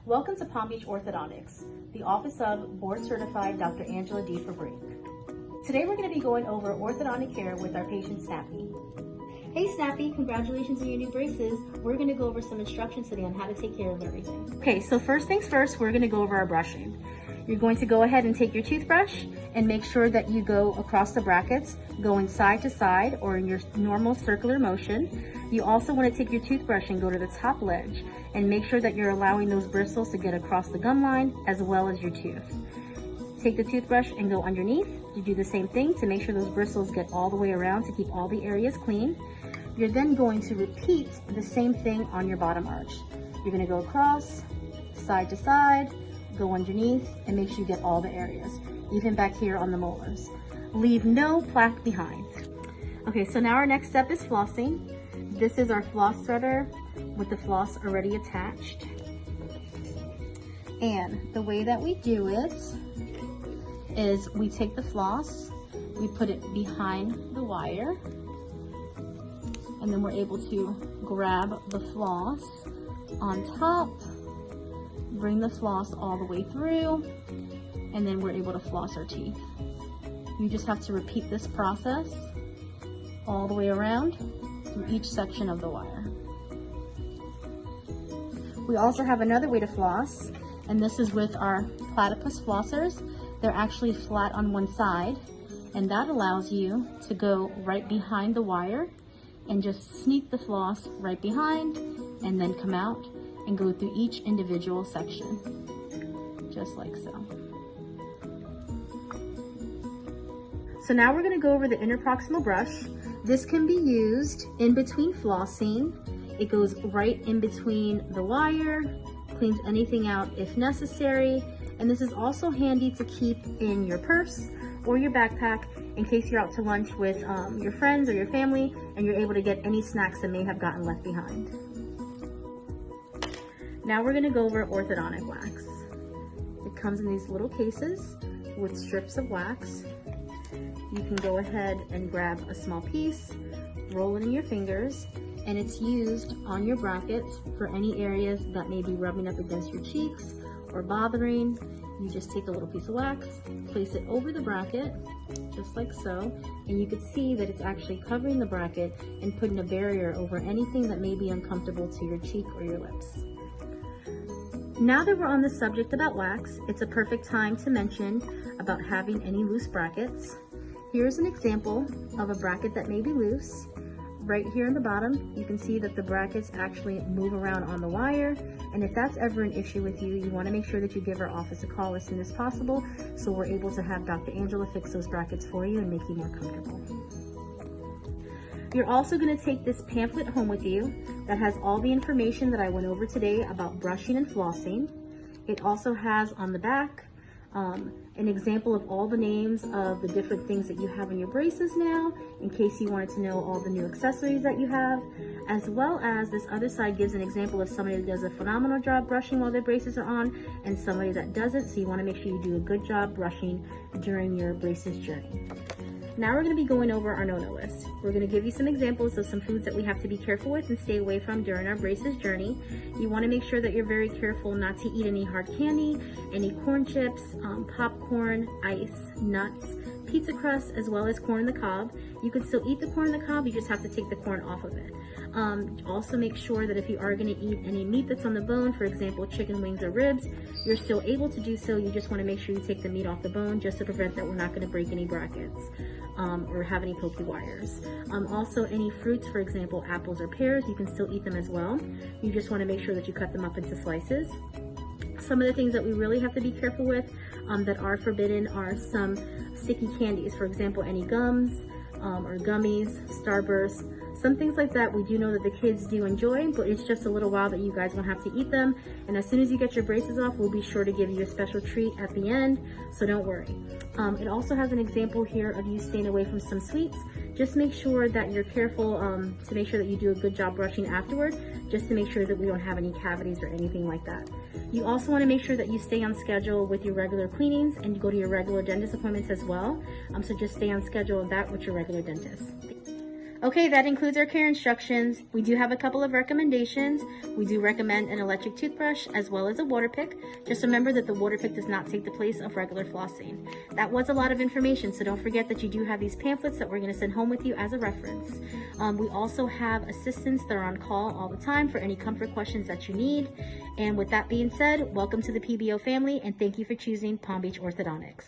Welcome to Palm Beach Orthodontics, the office of board certified Dr. Angela deFabrique. Today we're going to be going over orthodontic care with our patient Snappy. Hey Snappy, congratulations on your new braces. We're going to go over some instructions today on how to take care of everything. Okay, so first things first, we're going to go over our brushing. You're going to go ahead and take your toothbrush and make sure that you go across the brackets, going side to side or in your normal circular motion. You also want to take your toothbrush and go to the top ledge and make sure that you're allowing those bristles to get across the gum line as well as your tooth. Take the toothbrush and go underneath. You do the same thing to make sure those bristles get all the way around to keep all the areas clean. You're then going to repeat the same thing on your bottom arch. You're going to go across, side to side, go underneath, and make sure you get all the areas, even back here on the molars. Leave no plaque behind. Okay, so now our next step is flossing. This is our floss threader with the floss already attached. And the way that we do it is we take the floss, we put it behind the wire, and then we're able to grab the floss on top, bring the floss all the way through, and then we're able to floss our teeth. You just have to repeat this process all the way around through each section of the wire. We also have another way to floss, and this is with our platypus flossers. They're actually flat on one side, and that allows you to go right behind the wire and just sneak the floss right behind and then come out and go through each individual section, just like so. So now we're going to go over the interproximal brush. This can be used in between flossing. It goes right in between the wire, cleans anything out if necessary, and this is also handy to keep in your purse or your backpack in case you're out to lunch with your friends or your family and you're able to get any snacks that may have gotten left behind. Now we're going to go over orthodontic wax. It comes in these little cases with strips of wax. You can go ahead and grab a small piece, roll it in your fingers, and it's used on your brackets for any areas that may be rubbing up against your cheeks or bothering. You just take a little piece of wax, place it over the bracket, just like so, and you can see that it's actually covering the bracket and putting a barrier over anything that may be uncomfortable to your cheek or your lips. Now that we're on the subject about wax, it's a perfect time to mention about having any loose brackets. Here's an example of a bracket that may be loose. Right here in the bottom, you can see that the brackets actually move around on the wire. And if that's ever an issue with you, you want to make sure that you give our office a call as soon as possible so we're able to have Dr. Angela fix those brackets for you and make you more comfortable. You're also going to take this pamphlet home with you that has all the information that I went over today about brushing and flossing. It also has on the back an example of all the names of the different things that you have in your braces now, in case you wanted to know all the new accessories that you have, as well as this other side gives an example of somebody that does a phenomenal job brushing while their braces are on and somebody that doesn't, so you want to make sure you do a good job brushing during your braces journey. Now we're going to be going over our no-no list. We're going to give you some examples of some foods that we have to be careful with and stay away from during our braces journey. You want to make sure that you're very careful not to eat any hard candy, any corn chips, popcorn, ice, nuts, pizza crust, as well as corn on the cob. You can still eat the corn on the cob, you just have to take the corn off of it. Also make sure that if you are going to eat any meat that's on the bone, for example, chicken wings or ribs, you're still able to do so. You just want to make sure you take the meat off the bone just to prevent that we're not going to break any brackets or have any pokey wires. Also, any fruits, for example, apples or pears, you can still eat them as well. You just want to make sure that you cut them up into slices. Some of the things that we really have to be careful with that are forbidden are some sticky candies, for example, any gums or gummies, Starburst, some things like that. We do know that the kids do enjoy, but it's just a little while that you guys won't have to eat them. And as soon as you get your braces off, we'll be sure to give you a special treat at the end, so don't worry. It also has an example here of you staying away from some sweets. Just make sure that you're careful to make sure that you do a good job brushing afterward, just to make sure that we don't have any cavities or anything like that. You also want to make sure that you stay on schedule with your regular cleanings and you go to your regular dentist appointments as well. So just stay on schedule with that with your regular dentist. Okay, that includes our care instructions. We do have a couple of recommendations. We do recommend an electric toothbrush as well as a water pick. Just remember that the water pick does not take the place of regular flossing. That was a lot of information, so don't forget that you do have these pamphlets that we're going to send home with you as a reference. We also have assistants that are on call all the time for any comfort questions that you need. And with that being said, welcome to the PBO family, and thank you for choosing Palm Beach Orthodontics.